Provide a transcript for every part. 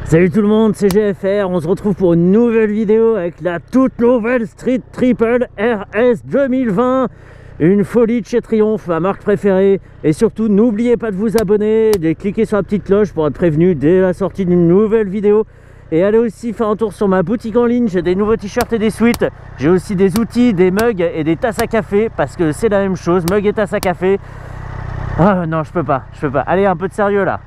Salut tout le monde, c'est GFR, on se retrouve pour une nouvelle vidéo avec la toute nouvelle Street Triple RS 2020. Une folie de chez Triumph, ma marque préférée. Et surtout, n'oubliez pas de vous abonner, de cliquer sur la petite cloche pour être prévenu dès la sortie d'une nouvelle vidéo. Et allez aussi faire un tour sur ma boutique en ligne, j'ai des nouveaux t-shirts et des sweats. J'ai aussi des outils, des mugs et des tasses à café, parce que c'est la même chose, mug et tasse à café. Ah non, je peux pas. Allez, un peu de sérieux là.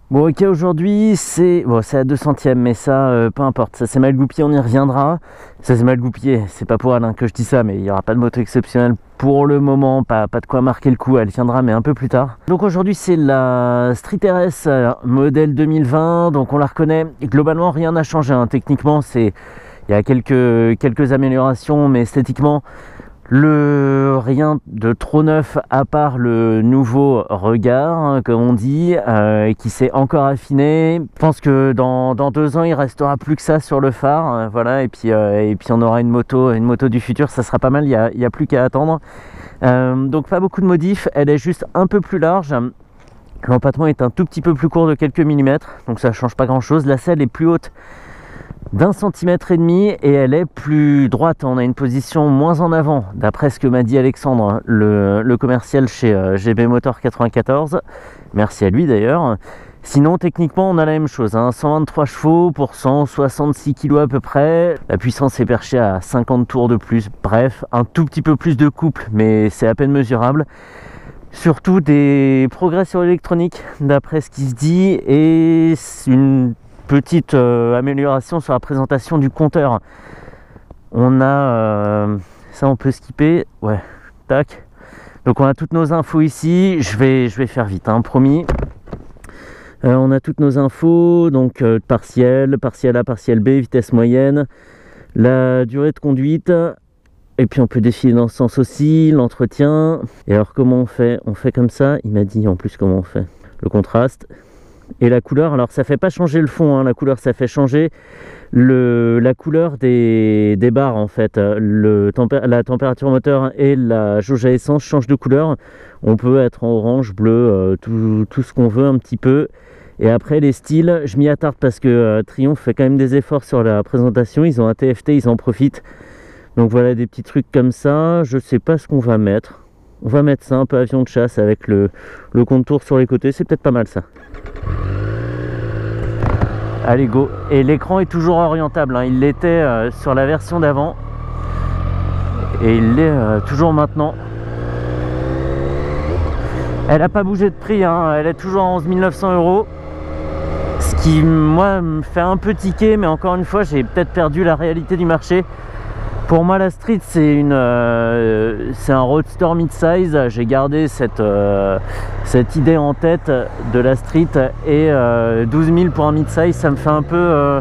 Bon ok, aujourd'hui c'est la 200e, mais ça peu importe, ça s'est mal goupillé, on y reviendra. Ça s'est mal goupillé, c'est pas pour Alain que je dis ça, mais il n'y aura pas de moto exceptionnelle pour le moment, pas de quoi marquer le coup, elle viendra mais un peu plus tard. Donc aujourd'hui c'est la Street RS modèle 2020, donc on la reconnaît, et globalement rien n'a changé, hein. Techniquement il y a quelques améliorations, mais esthétiquement rien de trop neuf à part le nouveau regard, hein, comme on dit, qui s'est encore affiné. Je pense que dans 2 ans il restera plus que ça sur le phare, voilà, et puis on aura une moto du futur, ça sera pas mal, il y a plus qu'à attendre. Donc pas beaucoup de modifs, elle est juste un peu plus large. L'empattement est un tout petit peu plus court de quelques millimètres, donc ça change pas grand chose. La selle est plus haute d'1,5 cm et elle est plus droite. On a une position moins en avant, d'après ce que m'a dit Alexandre, le commercial chez GB Motor 94. Merci à lui d'ailleurs. Sinon, techniquement, on a la même chose, hein. 123 chevaux pour 166 kg à peu près. La puissance est perchée à 50 tours de plus. Bref, un tout petit peu plus de couple, mais c'est à peine mesurable. Surtout des progrès sur l'électronique, d'après ce qui se dit, et une petite amélioration sur la présentation du compteur. On a ça, on peut skipper, ouais, tac. Donc on a toutes nos infos ici, je vais faire vite, hein, promis. On a toutes nos infos, donc partiel A, partiel B, vitesse moyenne, la durée de conduite, et puis on peut défiler dans ce sens aussi, l'entretien. Et alors comment on fait? On fait comme ça, il m'a dit en plus comment on fait. Le contraste et la couleur, alors ça fait pas changer le fond, hein, la couleur, ça fait changer la couleur des barres en fait. La température moteur et la jauge à essence changent de couleur. On peut être en orange, bleu, tout ce qu'on veut un petit peu. Et après les styles, je m'y attarde parce que Triumph fait quand même des efforts sur la présentation. Ils ont un TFT, ils en profitent. Donc voilà, des petits trucs comme ça. Je sais pas ce qu'on va mettre. On va mettre ça, un peu avion de chasse avec le contour sur les côtés. C'est peut-être pas mal ça. Allez go. Et l'écran est toujours orientable, hein. Il l'était sur la version d'avant. Et il l'est toujours maintenant. Elle n'a pas bougé de prix, hein. Elle est toujours à 11 900 €. Ce qui, moi, me fait un peu tiquer. Mais encore une fois, j'ai peut-être perdu la réalité du marché. Pour moi, la Street, c'est un roadster mid-size. J'ai gardé cette idée en tête de la Street, et 12 000 pour un mid-size, ça me fait un peu,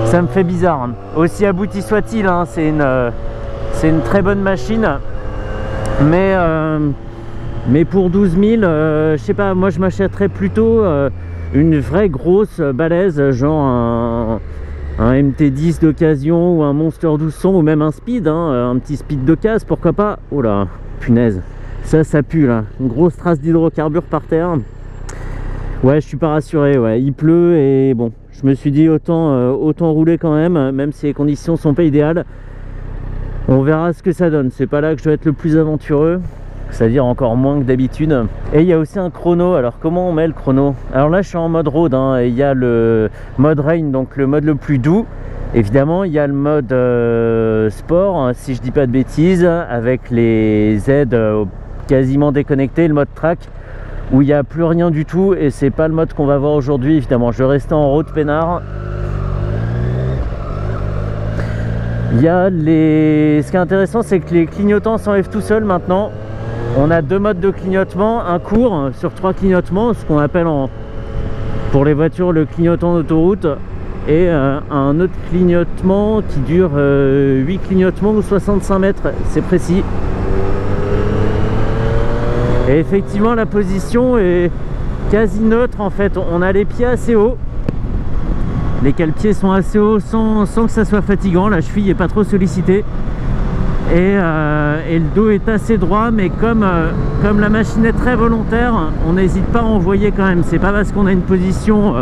ça me fait bizarre. Aussi abouti soit-il, hein, c'est une très bonne machine, mais pour 12 000, je sais pas, moi je m'achèterais plutôt une vraie grosse balèze, genre un MT10 d'occasion ou un Monster 1200 ou même un Speed, hein, un petit Speed d'occasion, pourquoi pas. Oh là, punaise, ça pue là, une grosse trace d'hydrocarbures par terre. Ouais, je suis pas rassuré, ouais, il pleut et bon, je me suis dit autant rouler quand même si les conditions sont pas idéales. On verra ce que ça donne, c'est pas là que je dois être le plus aventureux, c'est-à-dire encore moins que d'habitude. Et il y a aussi un chrono. Alors comment on met le chrono? Alors là je suis en mode road, hein, et il y a le mode rain, donc le mode le plus doux. Évidemment il y a le mode sport, hein, si je dis pas de bêtises, avec les aides quasiment déconnectées, le mode track où il n'y a plus rien du tout, et c'est pas le mode qu'on va voir aujourd'hui. Évidemment je vais rester en road peinard. Il y a ce qui est intéressant, c'est que les clignotants s'enlèvent tout seuls maintenant. On a 2 modes de clignotement, un court sur 3 clignotements, ce qu'on appelle pour les voitures le clignotant d'autoroute, et un autre clignotement qui dure 8 clignotements ou 65 mètres, c'est précis. Et effectivement la position est quasi neutre en fait, on a les pieds assez hauts. Les cale-pieds sont assez hauts sans que ça soit fatigant, la cheville n'est pas trop sollicitée. et le dos est assez droit, mais comme la machine est très volontaire, on n'hésite pas à envoyer quand même. C'est pas parce qu'on a une position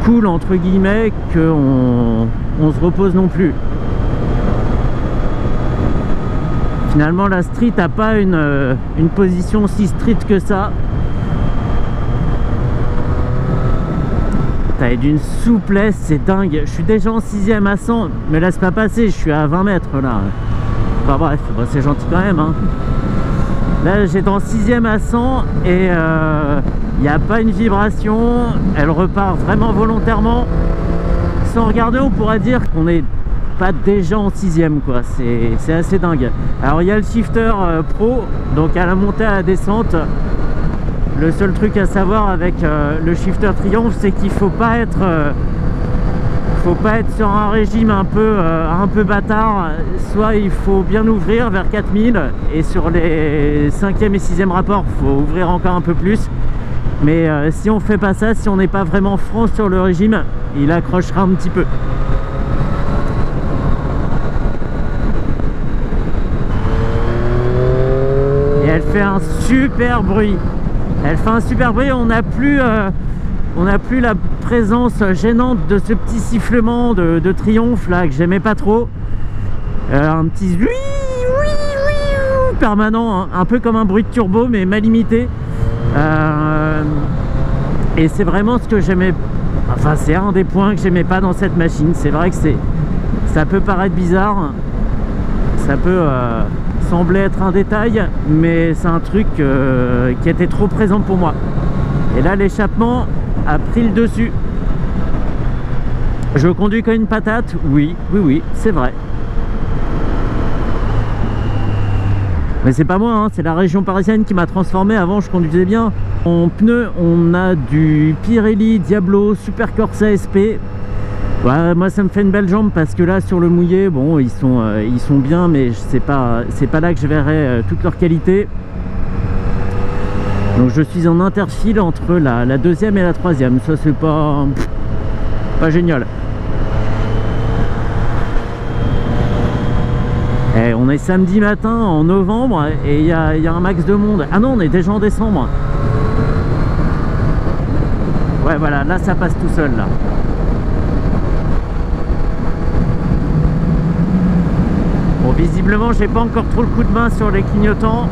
cool entre guillemets qu'on se repose non plus. Finalement la street n'a pas une position si street que ça. T'as d'une souplesse, c'est dingue. Je suis déjà en 6ème à 100, me laisse pas passer, je suis à 20 mètres là. Enfin bref, bon, c'est gentil quand même hein. Là j'étais en 6ème à 100 et il n'y a pas une vibration, elle repart vraiment volontairement. Sans regarder, on pourrait dire qu'on n'est pas déjà en 6ème quoi, c'est assez dingue. Alors il y a le shifter pro, donc à la montée à la descente. Le seul truc à savoir avec le shifter triomphe, c'est qu'il faut pas être sur un régime un peu bâtard. Soit il faut bien ouvrir vers 4000 et sur les 5e et 6e rapports il faut ouvrir encore un peu plus, mais si on fait pas ça, si on n'est pas vraiment franc sur le régime, il accrochera un petit peu. Et elle fait un super bruit. Elle fait un super bruit, on n'a plus la présence gênante de ce petit sifflement de triomphe là que j'aimais pas trop. Un petit permanent, hein, un peu comme un bruit de turbo mais mal imité. Et c'est vraiment ce que j'aimais, enfin c'est un des points que j'aimais pas dans cette machine. C'est vrai que ça peut paraître bizarre, ça peut semblait être un détail, mais c'est un truc qui était trop présent pour moi. Et là l'échappement a pris le dessus. Je conduis comme une patate, oui, c'est vrai. Mais c'est pas moi, hein, c'est la région parisienne qui m'a transformé. Avant je conduisais bien. En pneus on a du Pirelli Diablo Super Corsa SP. Ouais, moi ça me fait une belle jambe parce que là sur le mouillé, bon ils sont bien, mais c'est pas là que je verrai toute leur qualité. Donc je suis en interfile entre la 2e et la 3e. Ça c'est pas génial. Et on est samedi matin en novembre et il y a un max de monde. Ah non, on est déjà en décembre. Ouais voilà, là ça passe tout seul là. Bon, visiblement j'ai pas encore trop le coup de main sur les clignotants.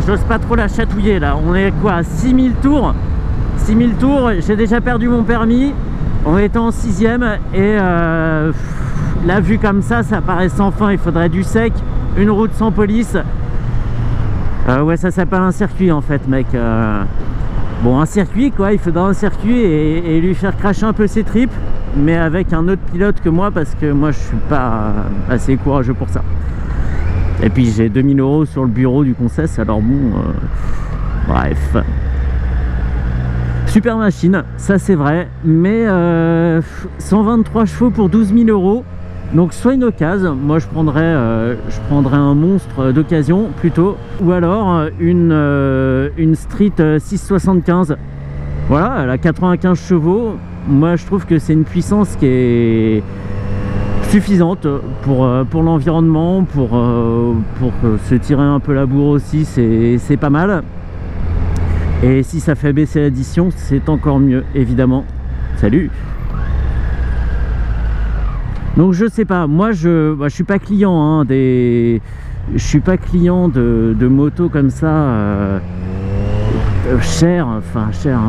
J'ose pas trop la chatouiller là. On est quoi, 6000 tours. 6000 tours, j'ai déjà perdu mon permis. On était en 6ème et la vue comme ça paraît sans fin. Il faudrait du sec, une route sans police. Ouais, ça s'appelle un circuit en fait mec. Bon, un circuit quoi, il faudra un circuit et lui faire cracher un peu ses tripes, mais avec un autre pilote que moi, parce que moi je suis pas assez courageux pour ça. Et puis j'ai 2000 € sur le bureau du Concess, alors bon, bref. Super machine, ça c'est vrai, mais 123 chevaux pour 12 000 €. Donc soit une occasion, moi je prendrais un monstre d'occasion plutôt, ou alors une Street 675. Voilà, elle a 95 chevaux. Moi je trouve que c'est une puissance qui est suffisante pour l'environnement, pour se tirer un peu la bourre aussi, c'est pas mal. Et si ça fait baisser l'addition, c'est encore mieux, évidemment. Salut. Donc je sais pas, moi je suis pas client hein, je suis pas client de motos comme ça cher,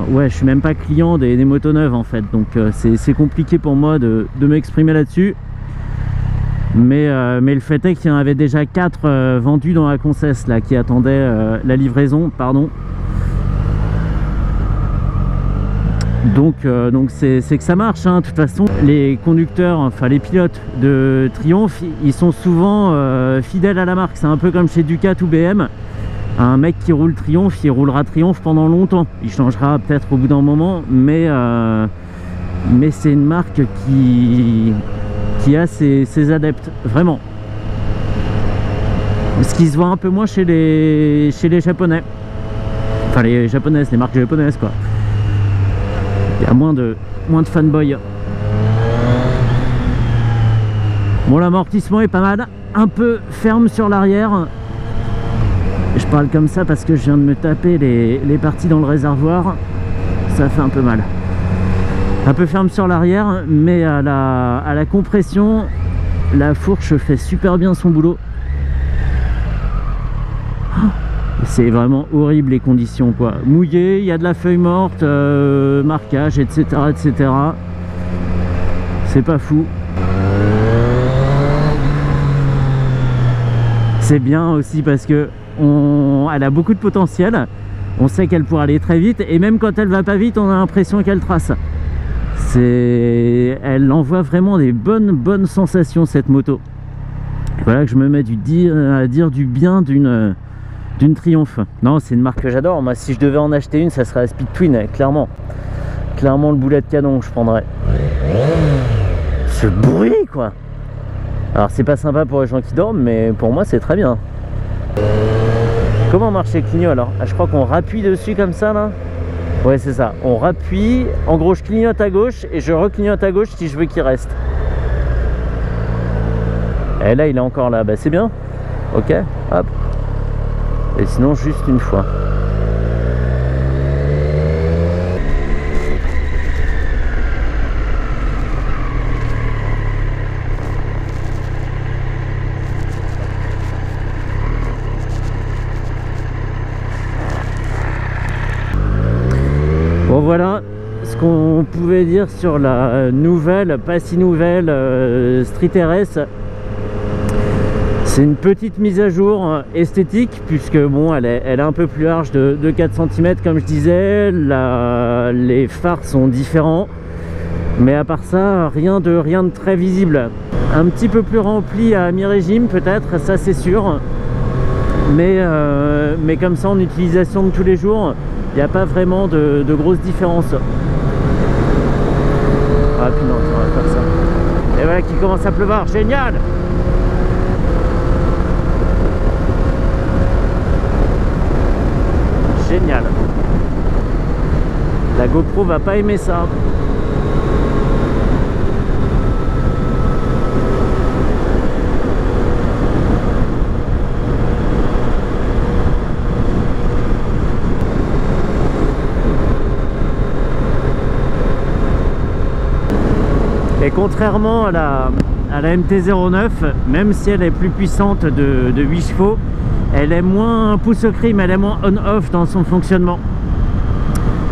ouais, je suis même pas client des motos neuves en fait, donc c'est compliqué pour moi de m'exprimer là-dessus. Mais le fait est qu'il y en avait déjà 4 vendus dans la Concess là, qui attendaient la livraison, pardon. Donc c'est que ça marche hein. De toute façon les conducteurs, enfin les pilotes de Triumph, ils sont souvent fidèles à la marque. C'est un peu comme chez Ducat ou BM. Un mec qui roule Triumph, il roulera Triumph pendant longtemps. Il changera peut-être au bout d'un moment, mais c'est une marque qui a ses adeptes, vraiment. Ce qui se voit un peu moins chez les japonais. Enfin les japonaises, les marques japonaises quoi. Il y a moins de fanboys. Bon, l'amortissement est pas mal, un peu ferme sur l'arrière. Je parle comme ça parce que je viens de me taper les parties dans le réservoir. Ça fait un peu mal. Un peu ferme sur l'arrière, mais à la compression, la fourche fait super bien son boulot. C'est vraiment horrible les conditions, quoi. Mouillé, il y a de la feuille morte, marquage, etc., etc. C'est pas fou. C'est bien aussi parce que elle a beaucoup de potentiel. On sait qu'elle pourra aller très vite, et même quand elle va pas vite, on a l'impression qu'elle trace. Elle envoie vraiment des bonnes sensations, cette moto. Voilà que je me mets à dire du bien d'une Triumph. Non, c'est une marque que j'adore. Moi, si je devais en acheter une, ça serait la Speed Twin, clairement. Clairement, le boulet de canon, je prendrais. Ce bruit, quoi. Alors, c'est pas sympa pour les gens qui dorment, mais pour moi, c'est très bien. Comment marche les clignots alors? Je crois qu'on rappuie dessus comme ça, là. Ouais, c'est ça. On rappuie. En gros, je clignote à gauche et je reclignote à gauche si je veux qu'il reste. Et là, il est encore là. Bah, c'est bien. Ok. Hop. Et sinon, juste une fois. Bon, voilà ce qu'on pouvait dire sur la nouvelle, pas si nouvelle Street RS. C'est une petite mise à jour esthétique, puisque bon, elle est un peu plus large de 4 cm comme je disais. Les phares sont différents, mais à part ça, rien de très visible. Un petit peu plus rempli à mi-régime peut-être, ça c'est sûr, mais comme ça en utilisation de tous les jours, il n'y a pas vraiment de grosses différences. Ah puis non, on va faire ça. Et voilà qu'il commence à pleuvoir, génial! Génial. La GoPro va pas aimer ça. Et contrairement à la MT-09, même si elle est plus puissante de 8 chevaux, elle est moins pouce au crime, elle est moins on-off dans son fonctionnement.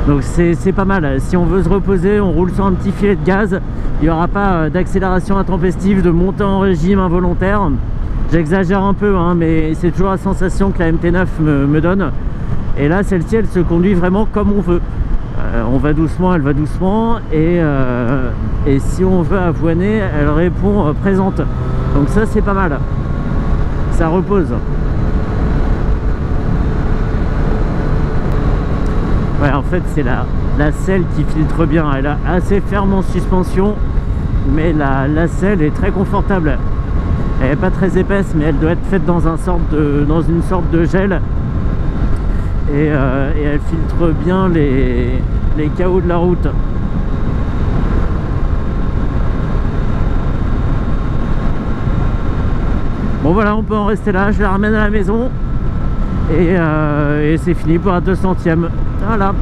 Donc c'est pas mal. Si on veut se reposer, on roule sur un petit filet de gaz. Il n'y aura pas d'accélération intempestive, de montée en régime involontaire. J'exagère un peu, hein, mais c'est toujours la sensation que la MT-9 me donne. Et là, celle-ci, elle se conduit vraiment comme on veut. On va doucement, elle va doucement. Et si on veut avoiner, elle répond présente. Donc ça, c'est pas mal. Ça repose. Ouais, en fait, c'est la selle qui filtre bien. Elle est assez ferme en suspension, mais la selle est très confortable. Elle n'est pas très épaisse, mais elle doit être faite dans une sorte de gel. Et elle filtre bien les chaos de la route. Bon voilà, on peut en rester là. Je la ramène à la maison. Et c'est fini pour la 200e. Voilà.